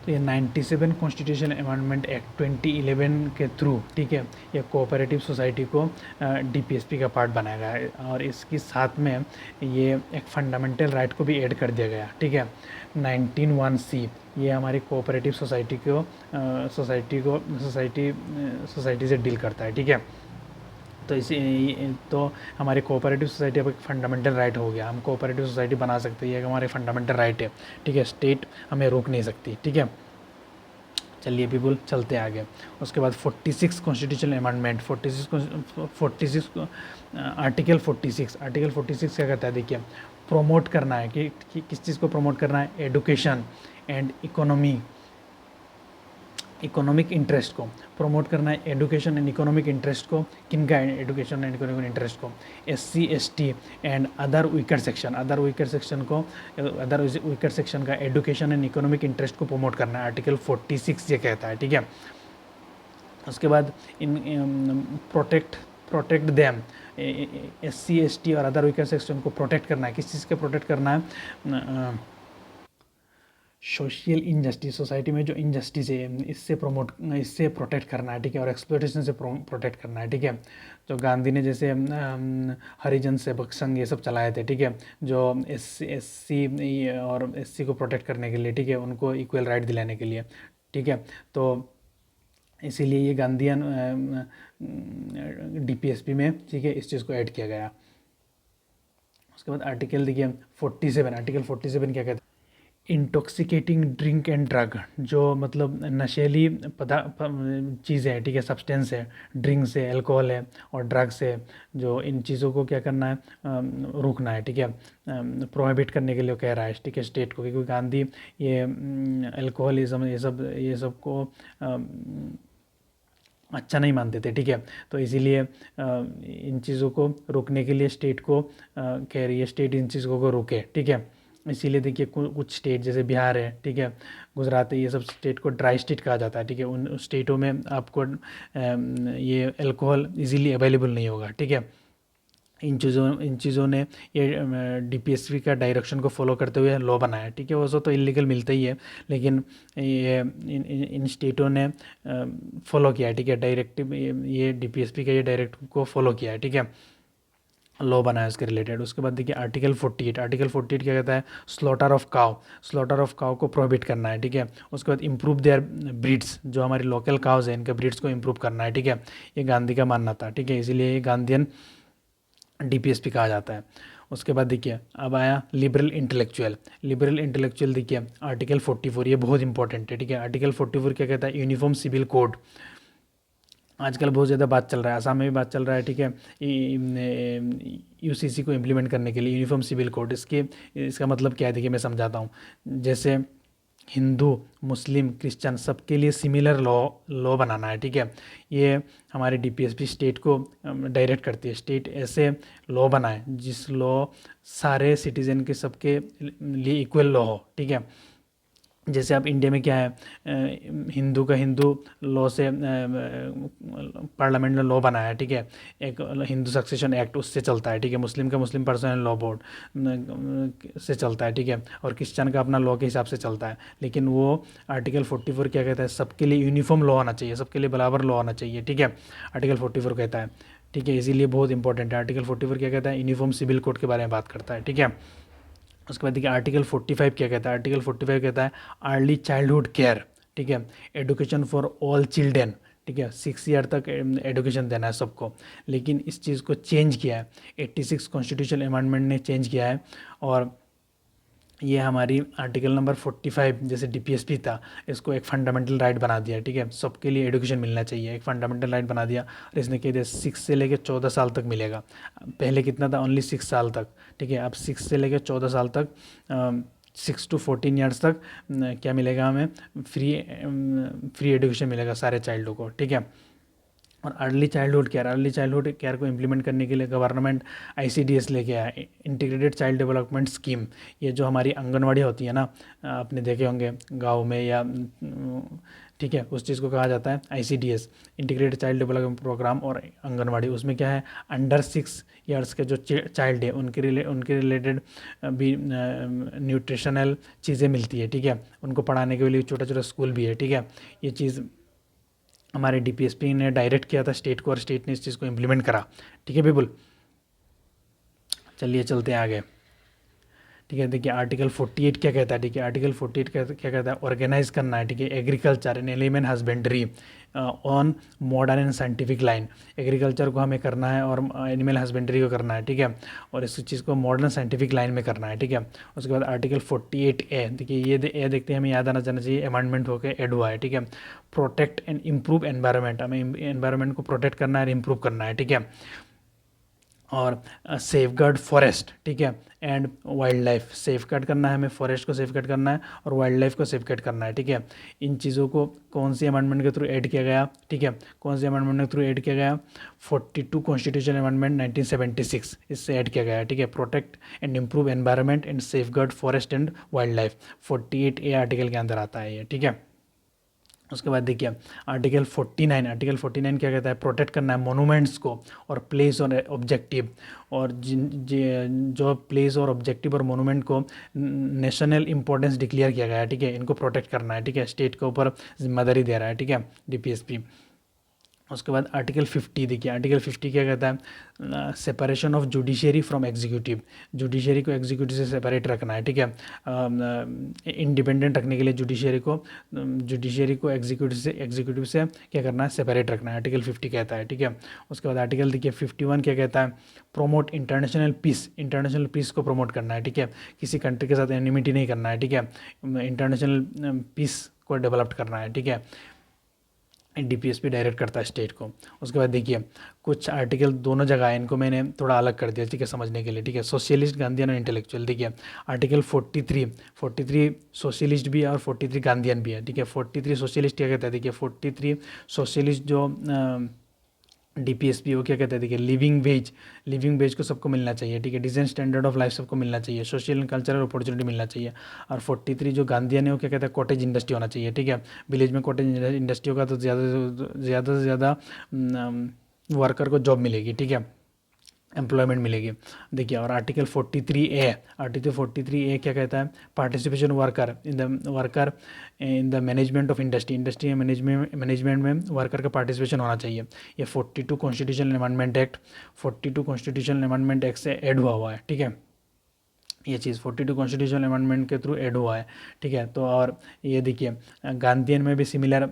तो ये 97 कॉन्स्टिट्यूशन अमेंडमेंट एक्ट 2011 के थ्रू, ठीक है, ये कोऑपरेटिव सोसाइटी को डीपीएसपी का पार्ट बनाया गया है। और इसके साथ में ये एक फंडामेंटल राइट को भी ऐड कर दिया गया, ठीक है, 19(1)(c), ये हमारी कोऑपरेटिव सोसाइटी से डील करता है, ठीक है। तो तो हमारी कोऑपरेटिव सोसाइटी अब एक फंडामेंटल राइट हो गया, हम कोऑपरेटिव सोसाइटी बना सकते हैं, ये हमारे फंडामेंटल राइट है, ठीक है। स्टेट हमें रोक नहीं सकती, ठीक है। चलिए पीपल चलते आगे। उसके बाद 46 कॉन्स्टिट्यूशनल अमेंडमेंट, 46 आर्टिकल 46 क्या कहता है, देखिए प्रोमोट करना है कि किस चीज़ को प्रमोट करना है, एडुकेशन एंड इकोनॉमिक इंटरेस्ट को प्रमोट करना है, एडुकेशन एंड इकोनॉमिक इंटरेस्ट को, किनका एडुकेशन एंड इकोनॉमिक इंटरेस्ट को, SC ST and other weaker section का एडुकेशन एंड इकोनॉमिक इंटरेस्ट को प्रमोट करना है, आर्टिकल 46 ये कहता है, ठीक है। उसके बाद प्रोटेक्ट देम, SC ST और अदर वीकर सेक्शन को प्रोटेक्ट करना है, किस चीज़ के प्रोटेक्ट करना है, सोशल इनजस्टिस, सोसाइटी में जो इनजस्टिस है इससे प्रोटेक्ट करना है, ठीक है। और एक्सप्लॉयटेशन से प्रोटेक्ट करना है, ठीक है। जो गांधी ने जैसे हरिजन सेवक संघ ये सब चलाए थे, ठीक है, जो SC और SC को प्रोटेक्ट करने के लिए, ठीक है, उनको इक्वल राइट दिलाने के लिए, ठीक है। तो इसीलिए ये गांधीयन DPSP में, ठीक है, इस चीज़ को ऐड किया गया। उसके बाद आर्टिकल देखिए 47, आर्टिकल 47 क्या कहता है, इंटॉक्सिकेटिंग ड्रिंक एंड ड्रग, जो मतलब नशेली चीज़ें हैं, ठीक है, सब्सटेंस है, ड्रिंक्स है, अल्कोहल है और ड्रग्स है, जो इन चीज़ों को क्या करना है, रोकना है, ठीक है, प्रोहिबिट करने के लिए कह रहा है, ठीक है, स्टेट को, क्योंकि गांधी ये अल्कोहलिज्म ये सब को अच्छा नहीं मानते थे, ठीक है। तो इसीलिए इन चीज़ों को रोकने के लिए स्टेट को कह रही है, स्टेट इन चीज़ों को रोके, ठीक है। इसीलिए देखिए कुछ स्टेट जैसे बिहार है, ठीक है, गुजरात है, ये सब स्टेट को ड्राई स्टेट कहा जाता है, ठीक है। उन स्टेटों में आपको ये अल्कोहल इजीली अवेलेबल नहीं होगा, ठीक है। इन चीज़ों ने ये DPSP का डायरेक्शन को फॉलो करते हुए लॉ बनाया, ठीक है। वैसे तो इलीगल मिलता ही है, लेकिन ये इन स्टेटों ने फॉलो किया है, ठीक है, डायरेक्टिव, ये DPSP का ये डायरेक्टिव को फॉलो किया है, ठीक है, लॉ बनाया इसके रिलेटेड। उसके बाद देखिए आर्टिकल 48 क्या कहता है, स्लॉटर ऑफ काउ को प्रोहिबिट करना है, ठीक है। उसके बाद इम्प्रूव देयर ब्रीड्स, जो हमारी लोकल काउज है इनके ब्रीड्स को इम्प्रूव करना है, ठीक है। ये गांधी का मानना था, ठीक है, इसीलिए ये गांधीयन DPSP कहा जाता है। उसके बाद देखिए अब आया लिबरल इंटेलेक्चुअल देखिए आर्टिकल 44, ये बहुत इंपॉर्टेंट है, ठीक है। आर्टिकल 44 क्या कहता है, यूनिफॉर्म सिविल कोड, आजकल बहुत ज़्यादा बात चल रहा है, असम में भी बात चल रहा है, ठीक है, UCC को इम्प्लीमेंट करने के लिए यूनिफॉर्म सिविल कोड। इसका मतलब क्या है, देखिए मैं समझाता हूँ। जैसे हिंदू, मुस्लिम, क्रिश्चियन सबके लिए सिमिलर लॉ बनाना है, ठीक है। ये हमारे DPSP स्टेट को डायरेक्ट करती है, स्टेट ऐसे लॉ बनाए जिस लॉ सारे सिटीज़न के सबके लिए इक्वल लॉ हो, ठीक है। जैसे अब इंडिया में क्या है, हिंदू का हिंदू लॉ से पार्लियामेंट ने लॉ बनाया है, ठीक है, एक हिंदू सक्सेशन एक्ट उससे चलता है, ठीक है। मुस्लिम का मुस्लिम पर्सनल लॉ बोर्ड से चलता है, ठीक है, और क्रिश्चियन का अपना लॉ के हिसाब से चलता है। लेकिन वो आर्टिकल 44 क्या कहता है, सबके लिए यूनिफॉर्म लॉ आना चाहिए, सबके लिए बराबर लॉ आना चाहिए, ठीक है, आर्टिकल 44 कहता है, ठीक है। इसीलिए बहुत इंपॉर्टेंट है आर्टिकल 44 क्या कहता है, यूनिफॉर्म सिविल कोड के बारे में बात करता है, ठीक है। उसके बाद देखिए आर्टिकल 45 क्या कहता है, आर्टिकल 45 कहता है अर्ली चाइल्डहुड केयर, ठीक है, एडुकेशन फॉर ऑल चिल्ड्रेन, ठीक है, 6 ईयर तक एडुकेशन देना है सबको। लेकिन इस चीज़ को चेंज किया है, 86 कॉन्स्टिट्यूशनल अमेंडमेंट ने चेंज किया है, और ये हमारी आर्टिकल नंबर 45 जैसे DPSP था, इसको एक फंडामेंटल राइट बना दिया, ठीक है, सबके लिए एडुकेशन मिलना चाहिए, एक फंडामेंटल राइट बना दिया। और इसने कह दिया 6 से लेकर 14 साल तक मिलेगा, पहले कितना था, ओनली 6 साल तक, ठीक है। अब 6 से लेकर 14 साल तक, 6 to 14 ईयर्स तक क्या मिलेगा हमें, फ्री एडुकेशन मिलेगा सारे चाइल्डों को, ठीक है। और अर्ली चाइल्डहुड केयर को इम्प्लीमेंट करने के लिए गवर्नमेंट ICDS लेके आया, इंटीग्रेटेड चाइल्ड डेवलपमेंट स्कीम। ये जो हमारी आंगनवाड़ी होती है ना, आपने देखे होंगे गांव में या ठीक है, उस चीज़ को कहा जाता है ICDS, integrated child development programme. और आंगनवाड़ी उसमें क्या है, अंडर 6 ईयर्स के जो चाइल्ड है उनके रिलेटेड भी न्यूट्रिशनल चीज़ें मिलती है, ठीक है, उनको पढ़ाने के लिए छोटा छोटा स्कूल भी है, ठीक है। ये चीज़ हमारे DPSP ने डायरेक्ट किया था स्टेट को, और स्टेट ने इस चीज़ को इम्प्लीमेंट करा, ठीक है पीपल। चलिए चलते हैं आगे। ठीक है। देखिए आर्टिकल 48 क्या कहता है, ठीक है, आर्टिकल 48 क्या कहता है, ऑर्गेनाइज करना है, ठीक है, agriculture and element husbandry on modern and scientific line. Agriculture को हमें करना है और एनिमल हस्बेंड्री को करना है, ठीक है, और इस चीज़ को मॉडर्न साइंटिफिक लाइन में करना है, ठीक है। उसके बाद आर्टिकल 48A, देखिए ये देखते हैं, हमें याद आना चाहिए, अमेंडमेंट होकर ऐड हुआ है, ठीक है। प्रोटेक्ट एंड इम्प्रूव एनवायरनमेंट, हमें एनवायरनमेंट को प्रोटेक्ट करना है और इम्प्रूव करना है, ठीक है। और सेफगार्ड फॉरेस्ट, ठीक है, एंड वाइल्ड लाइफ, सेफगार्ड करना है हमें, फॉरेस्ट को सेफगार्ड करना है और वाइल्ड लाइफ को सेफगार्ड करना है, ठीक है। इन चीज़ों को कौन सी अमेंडमेंट के थ्रू ऐड किया गया, ठीक है, कौन सी अमेंडमेंट के थ्रू ऐड किया गया, 42 कॉन्स्टिट्यूशन अमेंडमेंट 1976, इससे ऐड किया गया है, ठीक है। Protect and improve environment and safeguard forest and wild life, 48A article के अंदर आता है ये, ठीक है। उसके बाद देखिए आर्टिकल 49, आर्टिकल 49 क्या कहता है, प्रोटेक्ट करना है मोनूमेंट्स को और प्लेस और ऑब्जेक्टिव, और जो प्लेस और ऑब्जेक्टिव और मोनूमेंट को नेशनल इंपॉर्टेंस डिक्लेयर किया गया है, ठीक है, इनको प्रोटेक्ट करना है, ठीक है, स्टेट के ऊपर जिम्मेदारी दे रहा है, ठीक है, DPSP। उसके बाद आर्टिकल 50, देखिए आर्टिकल 50 क्या कहता है, separation of judiciary from executive, judiciary को एग्जीक्यूटिव से सेपरेट रखना है, ठीक है, इंडिपेंडेंट रखने के लिए जुडिशरी को एग्जीक्यूटिव से क्या करना है, सेपरेट रखना है, आर्टिकल 50 कहता है, ठीक है। उसके बाद आर्टिकल देखिए 51 क्या कहता है, प्रोमोट इंटरनेशनल पीस को प्रमोट करना है, ठीक है, किसी कंट्री के साथ एनिमिटी नहीं करना है, ठीक है, इंटरनेशनल पीस को डेवलप करना है, ठीक है, DPSP डायरेक्ट करता है स्टेट को। उसके बाद देखिए कुछ आर्टिकल दोनों जगह है, इनको मैंने थोड़ा अलग कर दिया, ठीक है, समझने के लिए, ठीक है। सोशलिस्ट, गांधीयन और इंटेलेक्चुअल, देखिए आर्टिकल 43 सोशलिस्ट भी है और 43 गांधीयन भी है, ठीक है। 43 सोशलिस्ट क्या कहता है, देखिए 43 सोशलिस्ट जो DPSP वो क्या कहते हैं, देखिए लिविंग वेज को सबको मिलना चाहिए, ठीक है, डिसेंट स्टैंडर्ड ऑफ लाइफ सबको मिलना चाहिए, सोशल एंड कल्चरल अपॉर्चुनिटी मिलना चाहिए। और 43 जो गांधीयन है वो क्या कहता है, कॉटेज इंडस्ट्री होना चाहिए, ठीक है, विलेज में कॉटेज इंडस्ट्री होगा तो ज़्यादा से ज़्यादा वर्कर को जॉब मिलेगी, ठीक है, एम्प्लॉयमेंट मिलेगी। देखिए और आर्टिकल 43A क्या कहता है, participation worker in the management of industry management में वर्कर का पार्टिसिपेशन होना चाहिए। ये 42 constitutional amendment act 42 constitutional amendment act से ऐड हुआ है, ठीक है, ये चीज़ 42 कॉन्स्टिट्यूशनल अमेंडमेंट के थ्रू ऐड हुआ है, ठीक है। तो और ये देखिए गांधीयन में भी सिमिलर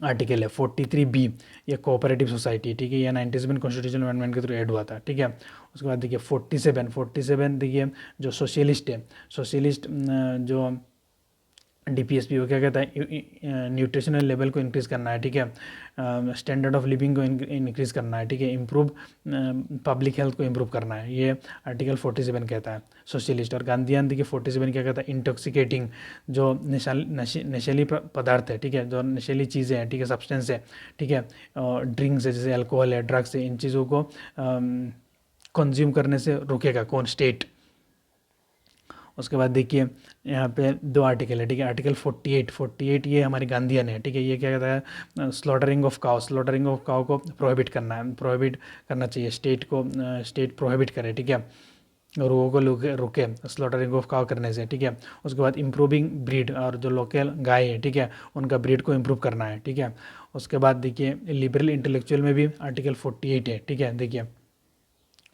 आर्टिकल है 43B, ये कोऑपरेटिव सोसाइटी, ठीक है, ये 97 कॉन्स्टिट्यूशनल अमेंडमेंट के थ्रू ऐड हुआ था, ठीक है। उसके बाद देखिए 47 देखिए जो सोशलिस्ट है, सोशलिस्ट जो DPSP वो क्या कहता है, न्यूट्रिशनल लेवल को इंक्रीज़ करना है, ठीक है, स्टैंडर्ड ऑफ लिविंग को इंक्रीज़ करना है, ठीक है, इम्प्रूव पब्लिक हेल्थ को इम्प्रूव करना है, ये आर्टिकल 47 कहता है सोशलिस्ट। और गांधीयन देखिए 47 क्या कहता है, इंटॉक्सिकेटिंग जो नशीली पदार्थ है, ठीक है, जो नशीली चीज़ें हैं, ठीक है, सब्सटेंस है, ठीक है, ड्रिंक्स है जैसे अल्कोहल है, ड्रग्स है, इन चीज़ों को कंज्यूम करने से रोकेगा कौन, स्टेट। उसके बाद देखिए यहाँ पे 2 आर्टिकल है, ठीक है, आर्टिकल 48 ये हमारी गांधीयन है, ठीक है, ये क्या कहता है, स्लॉटरिंग ऑफ काउ को प्रोहिबिट करना है, प्रोहिबिट करना चाहिए, स्टेट प्रोहिबिट करे, ठीक है, रोगों को रुके स्लॉटरिंग ऑफ काउ करने से, ठीक है। उसके बाद इम्प्रूविंग ब्रीड, और जो लोकल गाय है, ठीक है, उनका ब्रीड को इम्प्रूव करना है, ठीक है। उसके बाद देखिए लिबरल इंटेलेक्चुअल में भी आर्टिकल 48 है, ठीक है, देखिए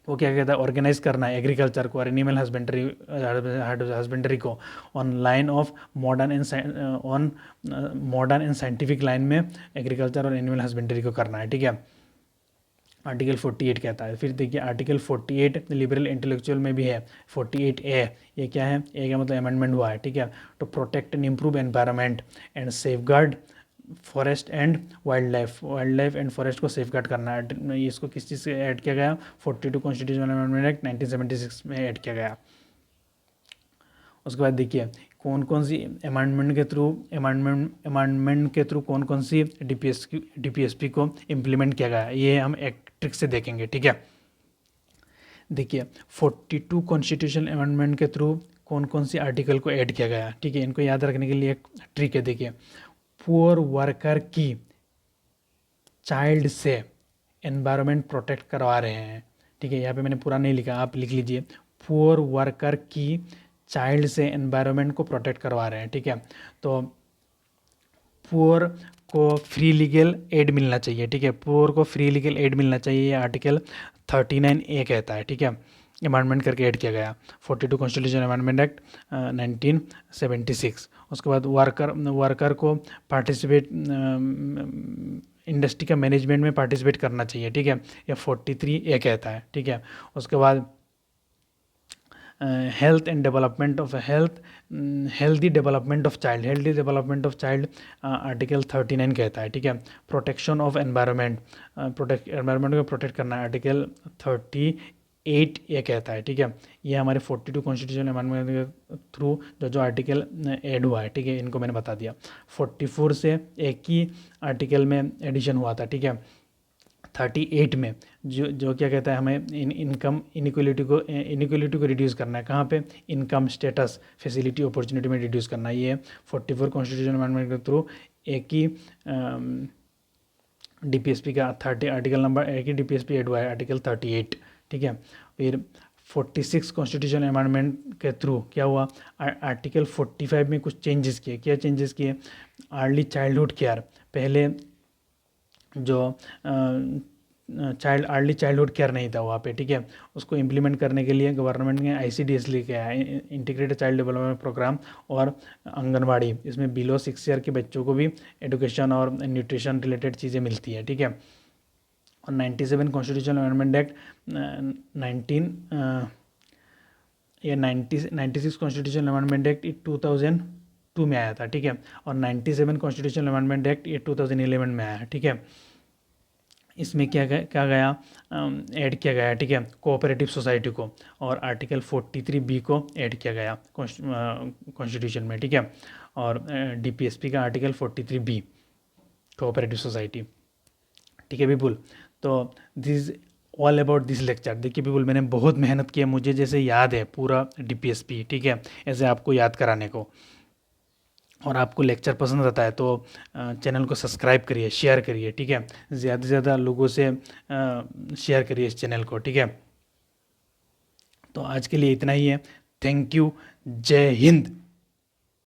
वो क्या कहता है, ऑर्गेनाइज करना है एग्रीकल्चर को और एनिमल हस्बेंड्री को on line of modern and scientific line में एग्रीकल्चर और एनिमल हस्बेंड्री को करना है, ठीक है, आर्टिकल 48 कहता है। फिर देखिए आर्टिकल 48 लिबरल इंटेलेक्चुअल में भी है 48A, ये क्या है, ए का मतलब अमेंडमेंट हुआ है, ठीक है, to protect and improve environment and safeguard forest and wild life and forest को सेफगार्ड करना है। इसको किस चीज़ से ऐड किया गया, 42 कॉन्स्टिट्यूशनल अमेंडमेंट एक्ट 1976 में ऐड किया गया। उसके बाद देखिए कौन कौन सी अमेंडमेंट के थ्रू कौन कौन सी DPSP को इम्प्लीमेंट किया गया, ये हम एक ट्रिक से देखेंगे, ठीक है। देखिए 42 कॉन्स्टिट्यूशनल अमेंडमेंट के थ्रू कौन कौन सी आर्टिकल को ऐड किया गया, ठीक है, इनको याद रखने के लिए एक ट्रिक है। देखिए पुअर वर्कर की चाइल्ड से एनवायरनमेंट प्रोटेक्ट करवा रहे हैं, ठीक है, यहाँ पे मैंने पूरा नहीं लिखा, आप लिख लीजिए, पुअर वर्कर की चाइल्ड से एनवायरनमेंट को प्रोटेक्ट करवा रहे हैं, ठीक है। तो पुअर को फ्री लीगल एड मिलना चाहिए, ठीक है, पुअर को फ्री लीगल एड मिलना चाहिए, ये आर्टिकल 39A कहता है, ठीक है, अमेंडमेंट करके ऐड किया गया, 42 कॉन्स्टिट्यूशन अमेंडमेंट एक्ट 1976। उसके बाद वर्कर को पार्टिसिपेट इंडस्ट्री का मैनेजमेंट में पार्टिसिपेट करना चाहिए, ठीक है, ये 43 ए कहता है, ठीक है। उसके बाद health and development of healthy development of child article 39 कहता है, ठीक है। प्रोटेक्शन ऑफ एनवायरनमेंट एनवायरनमेंट को प्रोटेक्ट करना है, आर्टिकल 38 ये कहता है, ठीक है। ये हमारे 42 कॉन्स्टिट्यूशन अमेंडमेंट के थ्रू जो आर्टिकल ऐड हुआ है, ठीक है, इनको मैंने बता दिया। 44 से एक ही आर्टिकल में एडिशन हुआ था, ठीक है। 38 में जो क्या कहता है, हमें इनकम इनइक्वलिटी को रिड्यूस करना है। कहाँ पे? इनकम, स्टेटस, फैसिलिटी, अपॉर्चुनिटी में रिड्यूस करना है। ये 44 कॉन्स्टिट्यूशन अमेंडमेंट के थ्रू एक ही DPSP का 30 आर्टिकल नंबर एक ही DPSP ऐड हुआ है, आर्टिकल 38, ठीक है। फिर 46 कॉन्स्टिट्यूशन अमेंडमेंट के थ्रू क्या हुआ, आर्टिकल 45 में कुछ चेंजेस किए। क्या चेंजेस किए? अर्ली चाइल्डहुड केयर, पहले जो अर्ली चाइल्डहुड केयर नहीं था वहाँ पे, ठीक है, उसको इम्प्लीमेंट करने के लिए गवर्नमेंट ने ICDS लेके आया, इंटीग्रेटेड चाइल्ड डेवलपमेंट प्रोग्राम, और आंगनवाड़ी, इसमें बिलो 6 ईयर के बच्चों को भी एडुकेशन और न्यूट्रिशन रिलेटेड चीज़ें मिलती है, ठीक है। और 97 constitution amendment act 96 constitution amendment act 2002 में आया था, ठीक है। और 97 कॉन्स्टिट्यूशन अमेंडमेंट एक्ट ये 2011 में आया, ठीक है। इसमें क्या गया ऐड किया गया, ठीक है, कोऑपरेटिव सोसाइटी को, और आर्टिकल 43B को ऐड किया गया कॉन्स्टिट्यूशन में, ठीक है। और DPSP का आर्टिकल 43B, कोऑपरेटिव सोसाइटी, ठीक है पीपुल। तो this all about this lecture. देखिए पीपुल, मैंने बहुत मेहनत की है, मुझे जैसे याद है पूरा DPSP, ठीक है, ऐसे आपको याद कराने को। और आपको लेक्चर पसंद आता है तो चैनल को सब्सक्राइब करिए, शेयर करिए, ठीक है, ज़्यादा से ज़्यादा लोगों से शेयर करिए इस चैनल को, ठीक है। तो आज के लिए इतना ही है। Thank you. जय हिंद।